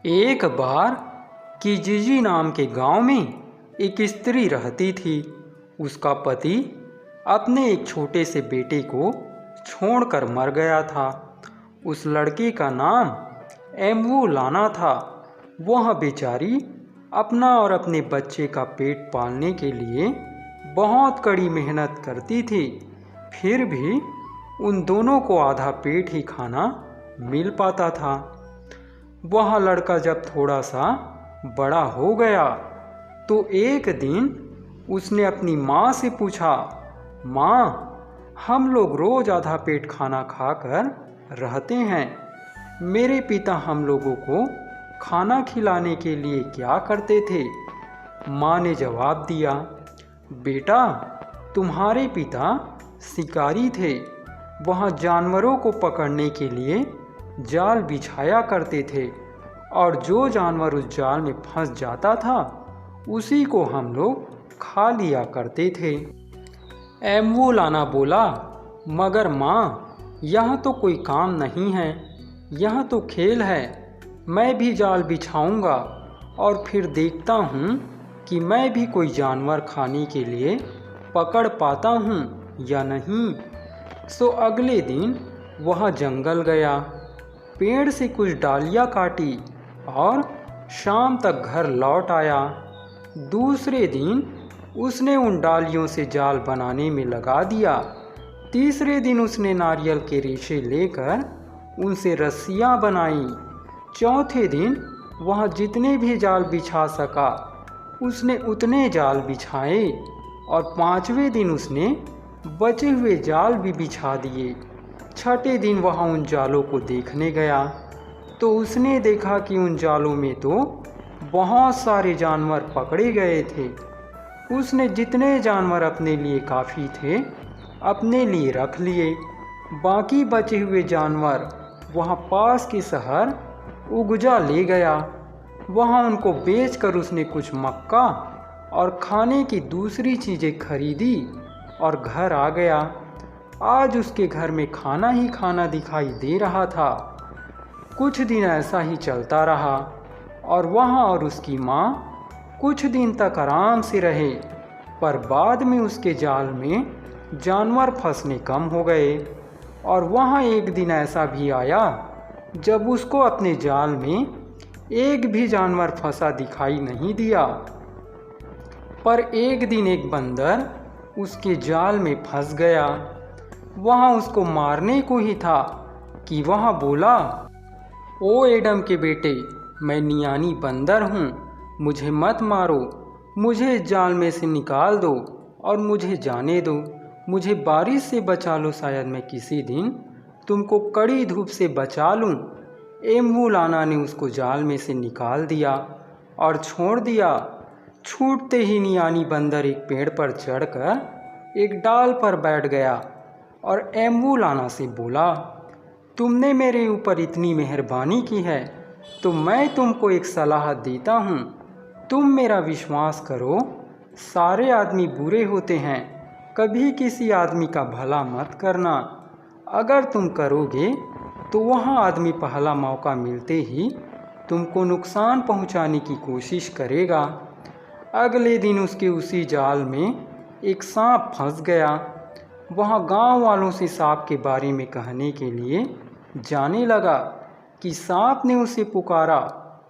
एक बार किजिजी नाम के गांव में एक स्त्री रहती थी। उसका पति अपने एक छोटे से बेटे को छोड़कर मर गया था। उस लड़के का नाम एम्बू लाना था। वह बेचारी अपना और अपने बच्चे का पेट पालने के लिए बहुत कड़ी मेहनत करती थी। फिर भी उन दोनों को आधा पेट ही खाना मिल पाता था। वह लड़का जब थोड़ा सा बड़ा हो गया तो एक दिन उसने अपनी माँ से पूछा, माँ, हम लोग रोज आधा पेट खाना खाकर रहते हैं। मेरे पिता हम लोगों को खाना खिलाने के लिए क्या करते थे? माँ ने जवाब दिया, बेटा, तुम्हारे पिता शिकारी थे। वह जानवरों को पकड़ने के लिए जाल बिछाया करते थे और जो जानवर उस जाल में फंस जाता था उसी को हम लोग खा लिया करते थे। एम्बू लाना बोला, मगर माँ, यह तो कोई काम नहीं है, यह तो खेल है। मैं भी जाल बिछाऊंगा और फिर देखता हूँ कि मैं भी कोई जानवर खाने के लिए पकड़ पाता हूँ या नहीं। सो अगले दिन वह जंगल गया, पेड़ से कुछ डालियाँ काटी और शाम तक घर लौट आया। दूसरे दिन उसने उन डालियों से जाल बनाने में लगा दिया। तीसरे दिन उसने नारियल के रेशे लेकर उनसे रस्सियाँ बनाई। चौथे दिन वह जितने भी जाल बिछा सका उसने उतने जाल बिछाए और पांचवें दिन उसने बचे हुए जाल भी बिछा दिए। छठे दिन वह उन जालों को देखने गया तो उसने देखा कि उन जालों में तो बहुत सारे जानवर पकड़े गए थे। उसने जितने जानवर अपने लिए काफ़ी थे अपने लिए रख लिए। बाकी बचे हुए जानवर वहाँ पास के शहर उगजा ले गया। वहाँ उनको बेचकर उसने कुछ मक्का और खाने की दूसरी चीज़ें खरीदी और घर आ गया। आज उसके घर में खाना ही खाना दिखाई दे रहा था। कुछ दिन ऐसा ही चलता रहा और वह और उसकी माँ कुछ दिन तक आराम से रहे, पर बाद में उसके जाल में जानवर फंसने कम हो गए। और वहाँ एक दिन ऐसा भी आया जब उसको अपने जाल में एक भी जानवर फंसा दिखाई नहीं दिया। पर एक दिन एक बंदर उसके जाल में फंस गया। वहाँ उसको मारने को ही था कि वह बोला, ओ एडम के बेटे, मैं नियानी बंदर हूँ, मुझे मत मारो। मुझे इस जाल में से निकाल दो और मुझे जाने दो। मुझे बारिश से बचा लो, शायद मैं किसी दिन तुमको कड़ी धूप से बचा लूँ। एम्बू लाना ने उसको जाल में से निकाल दिया और छोड़ दिया। छूटते ही नियानी बंदर एक पेड़ पर चढ़कर एक डाल पर बैठ गया और एम्बू लाना से बोला, तुमने मेरे ऊपर इतनी मेहरबानी की है तो मैं तुमको एक सलाह देता हूँ। तुम मेरा विश्वास करो, सारे आदमी बुरे होते हैं, कभी किसी आदमी का भला मत करना। अगर तुम करोगे तो वह आदमी पहला मौका मिलते ही तुमको नुकसान पहुँचाने की कोशिश करेगा। अगले दिन उसके उसी जाल में एक सांप फंस गया। वह गांव वालों से सांप के बारे में कहने के लिए जाने लगा कि सांप ने उसे पुकारा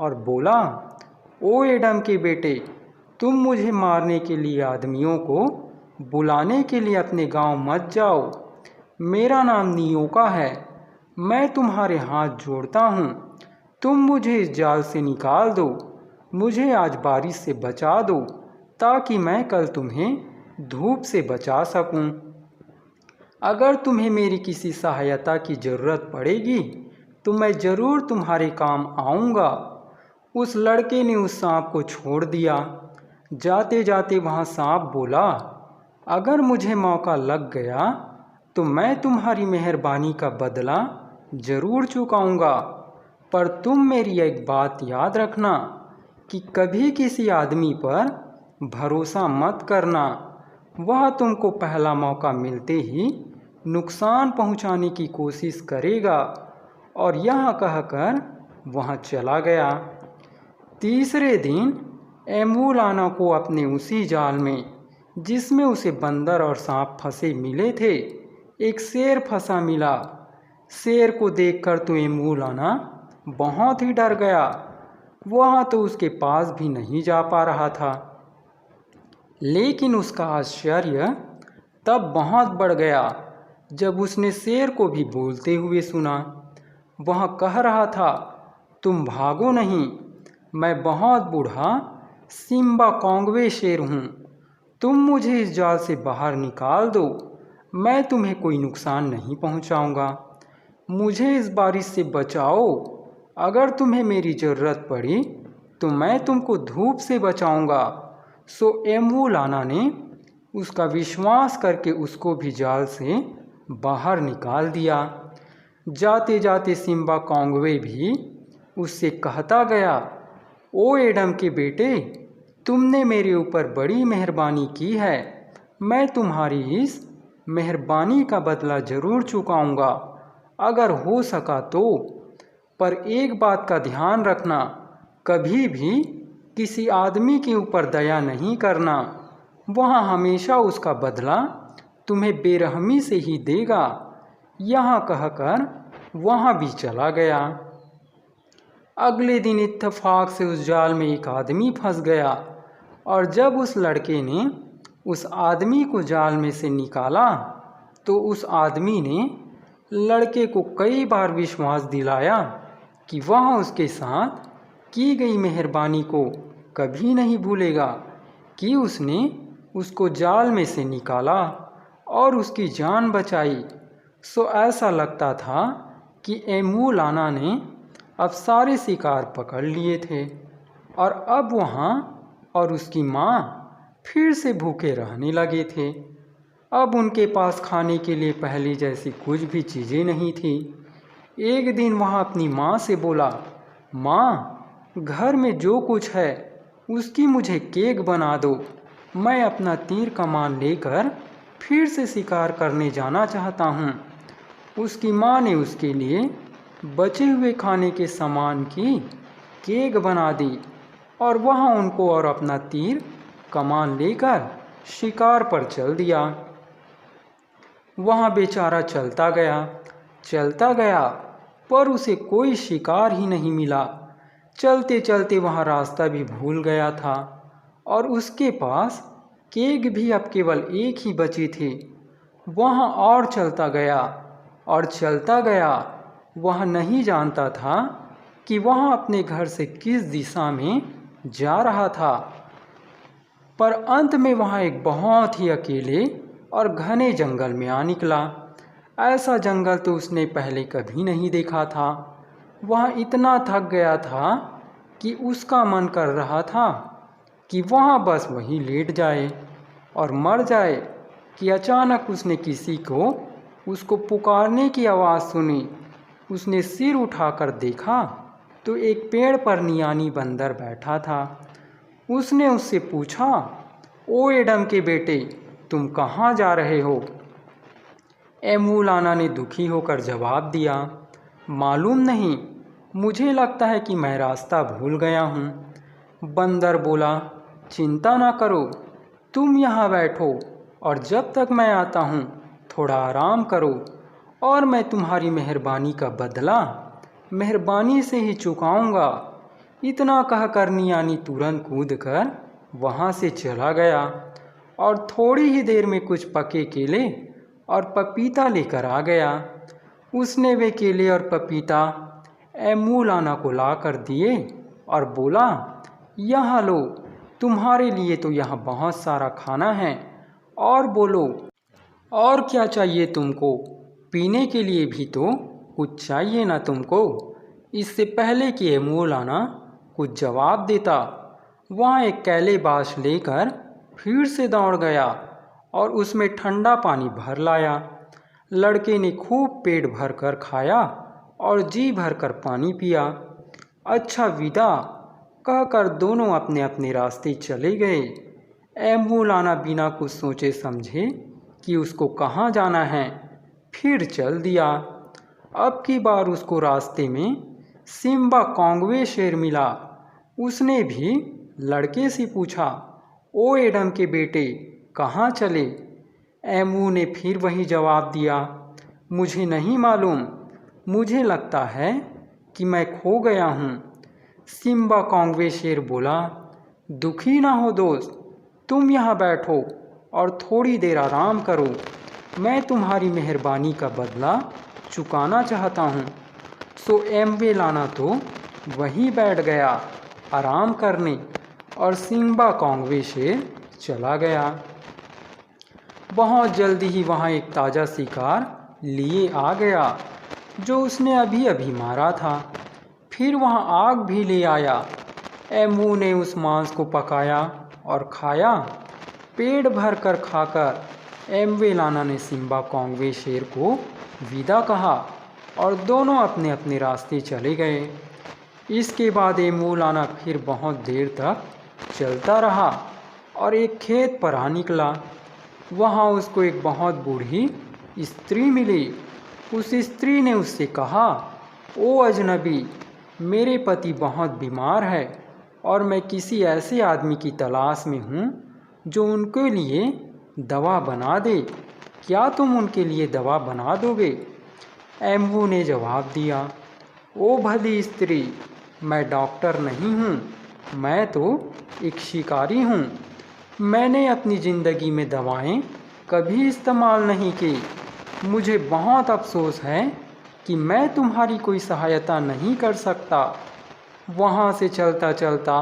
और बोला, ओ एडम के बेटे, तुम मुझे मारने के लिए आदमियों को बुलाने के लिए अपने गांव मत जाओ। मेरा नाम नियोका है, मैं तुम्हारे हाथ जोड़ता हूँ। तुम मुझे इस जाल से निकाल दो, मुझे आज बारिश से बचा दो ताकि मैं कल तुम्हें धूप से बचा सकूं। अगर तुम्हें मेरी किसी सहायता की ज़रूरत पड़ेगी तो मैं ज़रूर तुम्हारे काम आऊँगा। उस लड़के ने उस सांप को छोड़ दिया। जाते जाते वहाँ सांप बोला, अगर मुझे मौका लग गया तो मैं तुम्हारी मेहरबानी का बदला ज़रूर चुकाऊँगा। पर तुम मेरी एक बात याद रखना कि कभी किसी आदमी पर भरोसा मत करना। वह तुमको पहला मौका मिलते ही नुकसान पहुंचाने की कोशिश करेगा। और यह कहकर वह चला गया। तीसरे दिन एमूलाना को अपने उसी जाल में, जिसमें उसे बंदर और सांप फंसे मिले थे, एक शेर फंसा मिला। शेर को देखकर तो एमूलाना बहुत ही डर गया। वहाँ तो उसके पास भी नहीं जा पा रहा था। लेकिन उसका आश्चर्य तब बहुत बढ़ गया जब उसने शेर को भी बोलते हुए सुना। वह कह रहा था, तुम भागो नहीं, मैं बहुत बूढ़ा सिम्बा कॉन्गवे शेर हूँ। तुम मुझे इस जाल से बाहर निकाल दो, मैं तुम्हें कोई नुकसान नहीं पहुँचाऊँगा। मुझे इस बारिश से बचाओ। अगर तुम्हें मेरी ज़रूरत पड़ी तो मैं तुमको धूप से बचाऊँगा। सो एमूलाना ने उसका विश्वास करके उसको भी जाल से बाहर निकाल दिया। जाते जाते सिम्बा कॉन्गवे भी उससे कहता गया, ओ एडम के बेटे, तुमने मेरे ऊपर बड़ी मेहरबानी की है। मैं तुम्हारी इस मेहरबानी का बदला ज़रूर चुकाऊंगा, अगर हो सका तो। पर एक बात का ध्यान रखना, कभी भी किसी आदमी के ऊपर दया नहीं करना। वह हमेशा उसका बदला तुम्हें बेरहमी से ही देगा। यहाँ कहकर वहाँ भी चला गया। अगले दिन इत्तेफाक से उस जाल में एक आदमी फंस गया, और जब उस लड़के ने उस आदमी को जाल में से निकाला तो उस आदमी ने लड़के को कई बार विश्वास दिलाया कि वह उसके साथ की गई मेहरबानी को कभी नहीं भूलेगा, कि उसने उसको जाल में से निकाला और उसकी जान बचाई। सो ऐसा लगता था कि एमूलाना ने अब सारे शिकार पकड़ लिए थे, और अब वहाँ और उसकी माँ फिर से भूखे रहने लगे थे। अब उनके पास खाने के लिए पहले जैसी कुछ भी चीज़ें नहीं थी। एक दिन वह अपनी माँ से बोला, माँ, घर में जो कुछ है उसकी मुझे केक बना दो। मैं अपना तीर कमान लेकर फिर से शिकार करने जाना चाहता हूँ। उसकी माँ ने उसके लिए बचे हुए खाने के सामान की केक बना दी, और वह उनको और अपना तीर कमान लेकर शिकार पर चल दिया। वहाँ बेचारा चलता गया, पर उसे कोई शिकार ही नहीं मिला। चलते चलते वहाँ रास्ता भी भूल गया था, और उसके पास केक भी अब केवल एक ही बची थी। वहाँ और चलता गया। वह नहीं जानता था कि वह अपने घर से किस दिशा में जा रहा था। पर अंत में वहाँ एक बहुत ही अकेले और घने जंगल में आ निकला। ऐसा जंगल तो उसने पहले कभी नहीं देखा था। वह इतना थक गया था कि उसका मन कर रहा था कि वह बस वहीं लेट जाए और मर जाए, कि अचानक उसने किसी को उसको पुकारने की आवाज़ सुनी। उसने सिर उठाकर देखा तो एक पेड़ पर नियानी बंदर बैठा था। उसने उससे पूछा, ओ एडम के बेटे, तुम कहाँ जा रहे हो? एमूलाना ने दुखी होकर जवाब दिया, मालूम नहीं, मुझे लगता है कि मैं रास्ता भूल गया हूँ। बंदर बोला, चिंता ना करो, तुम यहाँ बैठो और जब तक मैं आता हूँ थोड़ा आराम करो, और मैं तुम्हारी मेहरबानी का बदला मेहरबानी से ही चुकाऊंगा। इतना कहकर नियानी तुरंत कूदकर वहाँ से चला गया, और थोड़ी ही देर में कुछ पके केले और पपीता लेकर आ गया। उसने वे केले और पपीता एमूलाना को ला कर दिए और बोला, यहाँ लो, तुम्हारे लिए तो यहाँ बहुत सारा खाना है, और बोलो और क्या चाहिए तुमको? पीने के लिए भी तो कुछ चाहिए ना तुमको? इससे पहले कि एमूलाना कुछ जवाब देता, वहाँ एक कैलेबाश लेकर फिर से दौड़ गया और उसमें ठंडा पानी भर लाया। लड़के ने खूब पेट भर कर खाया और जी भर कर पानी पिया। अच्छा विदा कहकर दोनों अपने अपने रास्ते चले गए। एमूलाना बिना कुछ सोचे समझे कि उसको कहाँ जाना है, फिर चल दिया। अब की बार उसको रास्ते में सिम्बा कॉन्गवे शेर मिला। उसने भी लड़के से पूछा, ओ एडम के बेटे, कहाँ चले? एमू ने फिर वही जवाब दिया, मुझे नहीं मालूम, मुझे लगता है कि मैं खो गया हूँ। सिम्बा कौवे शेर बोला, दुखी ना हो दोस्त, तुम यहाँ बैठो और थोड़ी देर आराम करो। मैं तुम्हारी मेहरबानी का बदला चुकाना चाहता हूँ। सो एम्वे लाना तो वहीं बैठ गया आराम करने और सिम्बा कौवे शेर चला गया। बहुत जल्दी ही वहाँ एक ताज़ा शिकार लिए आ गया जो उसने अभी अभी मारा था। फिर वहाँ आग भी ले आया। एमू ने उस मांस को पकाया और खाया। पेट भर कर खाकर एम्वे लाना ने सिम्बा कौवे शेर को विदा कहा और दोनों अपने अपने रास्ते चले गए। इसके बाद एमू लाना फिर बहुत देर तक चलता रहा और एक खेत पर आ निकला। वहाँ उसको एक बहुत बूढ़ी स्त्री मिली। उस स्त्री ने उससे कहा, ओ अजनबी, मेरे पति बहुत बीमार है और मैं किसी ऐसे आदमी की तलाश में हूँ जो उनके लिए दवा बना दे। क्या तुम उनके लिए दवा बना दोगे? एम्बू ने जवाब दिया, ओ भली स्त्री, मैं डॉक्टर नहीं हूँ, मैं तो एक शिकारी हूँ। मैंने अपनी ज़िंदगी में दवाएं कभी इस्तेमाल नहीं की। मुझे बहुत अफसोस है कि मैं तुम्हारी कोई सहायता नहीं कर सकता। वहाँ से चलता चलता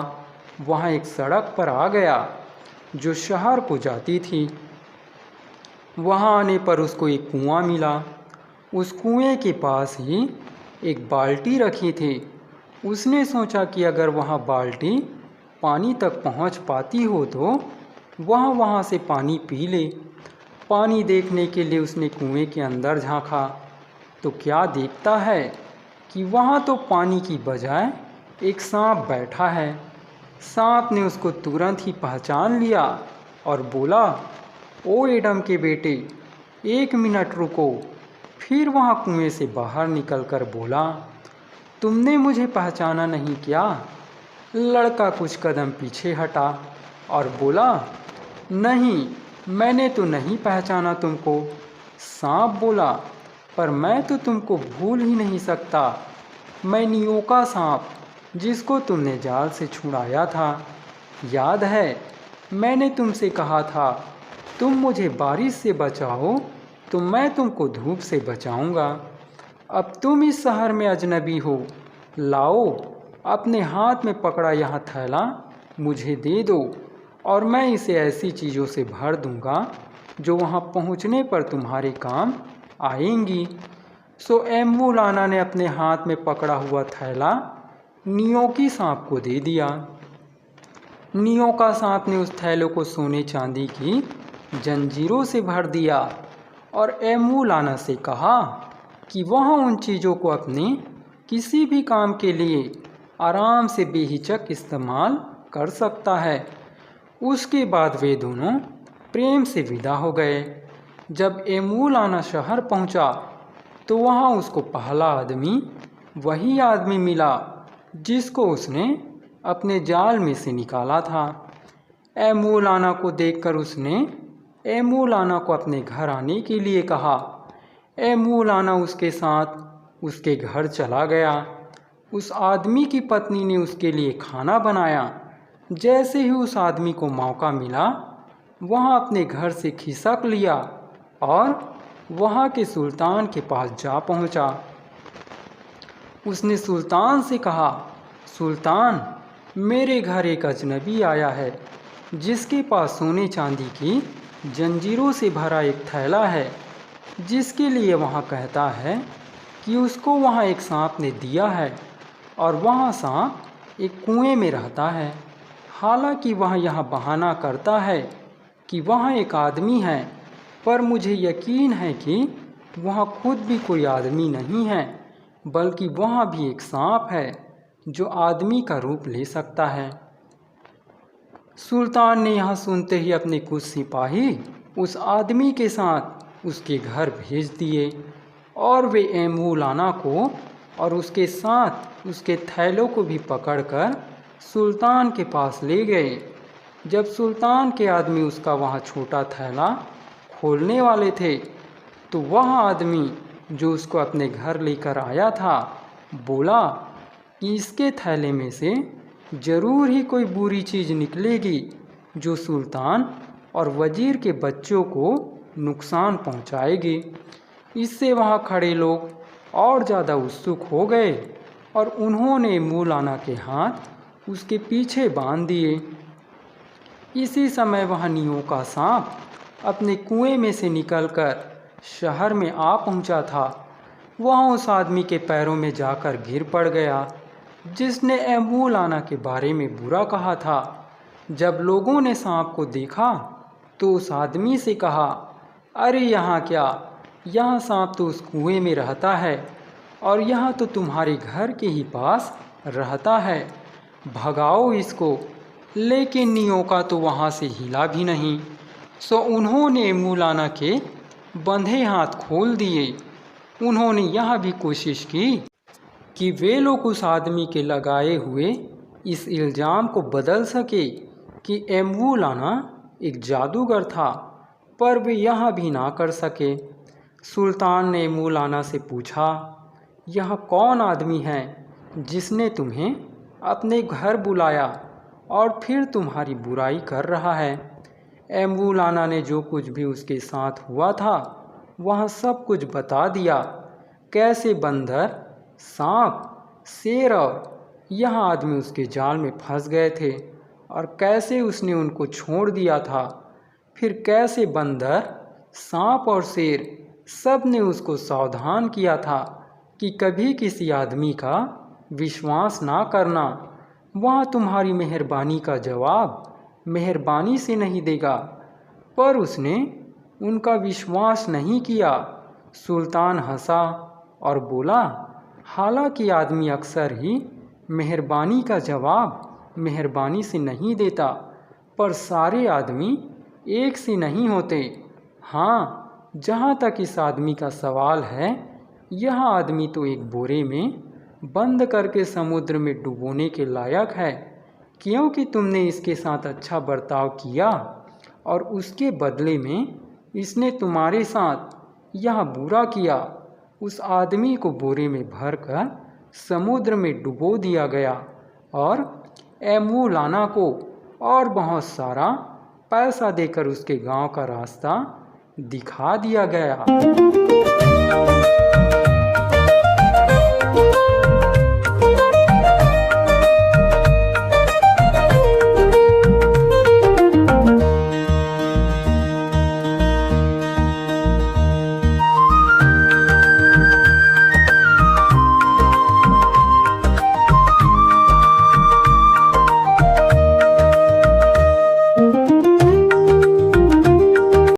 वहाँ एक सड़क पर आ गया जो शहर को जाती थी। वहाँ आने पर उसको एक कुआं मिला। उस कुएं के पास ही एक बाल्टी रखी थी। उसने सोचा कि अगर वहाँ बाल्टी पानी तक पहुँच पाती हो तो वहाँ से पानी पी ले। पानी देखने के लिए उसने कुएं के अंदर झांका तो क्या देखता है कि वहाँ तो पानी की बजाय एक सांप बैठा है। सांप ने उसको तुरंत ही पहचान लिया और बोला, ओ एडम के बेटे, 1 मिनट रुको। फिर वहाँ कुएं से बाहर निकलकर बोला, तुमने मुझे पहचाना नहीं क्या? लड़का कुछ कदम पीछे हटा और बोला, नहीं, मैंने तो नहीं पहचाना तुमको। सांप बोला, पर मैं तो तुमको भूल ही नहीं सकता। मैं नियो का सांप, जिसको तुमने जाल से छुड़ाया था। याद है, मैंने तुमसे कहा था, तुम मुझे बारिश से बचाओ तो मैं तुमको धूप से बचाऊंगा। अब तुम इस शहर में अजनबी हो। लाओ, अपने हाथ में पकड़ा यह थैला मुझे दे दो और मैं इसे ऐसी चीज़ों से भर दूंगा जो वहाँ पहुँचने पर तुम्हारे काम आएंगी। सो एम्बू लाना ने अपने हाथ में पकड़ा हुआ थैला नियो की सांप को दे दिया। नियो का सांप ने उस थैले को सोने चांदी की जंजीरों से भर दिया और एम्बू लाना से कहा कि वह उन चीज़ों को अपने किसी भी काम के लिए आराम से बेहिचक इस्तेमाल कर सकता है। उसके बाद वे दोनों प्रेम से विदा हो गए। जब एम्बू लाना शहर पहुंचा तो वहां उसको पहला आदमी वही आदमी मिला जिसको उसने अपने जाल में से निकाला था। एम्बू लाना को देखकर उसने एम्बू लाना को अपने घर आने के लिए कहा। एम्बू लाना उसके साथ उसके घर चला गया। उस आदमी की पत्नी ने उसके लिए खाना बनाया। जैसे ही उस आदमी को मौका मिला, वह अपने घर से खिसक लिया और वहाँ के सुल्तान के पास जा पहुँचा। उसने सुल्तान से कहा, सुल्तान, मेरे घर एक अजनबी आया है जिसके पास सोने चांदी की जंजीरों से भरा एक थैला है, जिसके लिए वहाँ कहता है कि उसको वहाँ एक सांप ने दिया है और वहाँ सांप एक कुएं में रहता है। हालांकि वह यह बहाना करता है कि वहाँ एक आदमी है, पर मुझे यकीन है कि वहाँ खुद भी कोई आदमी नहीं है, बल्कि वहाँ भी एक सांप है जो आदमी का रूप ले सकता है। सुल्तान ने यह सुनते ही अपने कुछ सिपाही उस आदमी के साथ उसके घर भेज दिए और वे एम्बू लाना को और उसके साथ उसके थैलों को भी पकड़कर सुल्तान के पास ले गए। जब सुल्तान के आदमी उसका वहाँ छोटा थैला खोलने वाले थे तो वह आदमी जो उसको अपने घर लेकर आया था बोला कि इसके थैले में से ज़रूर ही कोई बुरी चीज़ निकलेगी जो सुल्तान और वजीर के बच्चों को नुकसान पहुंचाएगी। इससे वहाँ खड़े लोग और ज़्यादा उत्सुक हो गए और उन्होंने मौलाना के हाथ उसके पीछे बांध दिए। इसी समय वह नीओं का सांप अपने कुएं में से निकलकर शहर में आ पहुंचा था। वह उस आदमी के पैरों में जाकर गिर पड़ गया जिसने मौलाना के बारे में बुरा कहा था। जब लोगों ने सांप को देखा तो उस आदमी से कहा, अरे यहाँ क्या, यहाँ सांप तो उस कुएं में रहता है और यहाँ तो तुम्हारे घर के ही पास रहता है, भगाओ इसको। लेकिन नीओं का तो वहाँ से हिला भी नहीं। सो उन्होंने मौलाना के बंधे हाथ खोल दिए। उन्होंने यह भी कोशिश की कि वे लोग उस आदमी के लगाए हुए इस इल्ज़ाम को बदल सके कि मौलाना एक जादूगर था, पर वे यह भी ना कर सके। सुल्तान ने मौलाना से पूछा, यह कौन आदमी है जिसने तुम्हें अपने घर बुलाया और फिर तुम्हारी बुराई कर रहा है। मौलाना ने जो कुछ भी उसके साथ हुआ था वह सब कुछ बता दिया। कैसे बंदर, सांप, शेर और यह आदमी उसके जाल में फंस गए थे और कैसे उसने उनको छोड़ दिया था। फिर कैसे बंदर, सांप और शेर सब ने उसको सावधान किया था कि कभी किसी आदमी का विश्वास ना करना, वह तुम्हारी मेहरबानी का जवाब मेहरबानी से नहीं देगा। पर उसने उनका विश्वास नहीं किया। सुल्तान हंसा और बोला, हालांकि आदमी अक्सर ही मेहरबानी का जवाब मेहरबानी से नहीं देता, पर सारे आदमी एक से नहीं होते। हाँ, जहाँ तक इस आदमी का सवाल है, यह आदमी तो एक बोरे में बंद करके समुद्र में डुबोने के लायक है, क्योंकि तुमने इसके साथ अच्छा बर्ताव किया और उसके बदले में इसने तुम्हारे साथ यह बुरा किया। उस आदमी को बोरे में भरकर समुद्र में डुबो दिया गया और मौलाना को और बहुत सारा पैसा देकर उसके गांव का रास्ता दिखा दिया गया।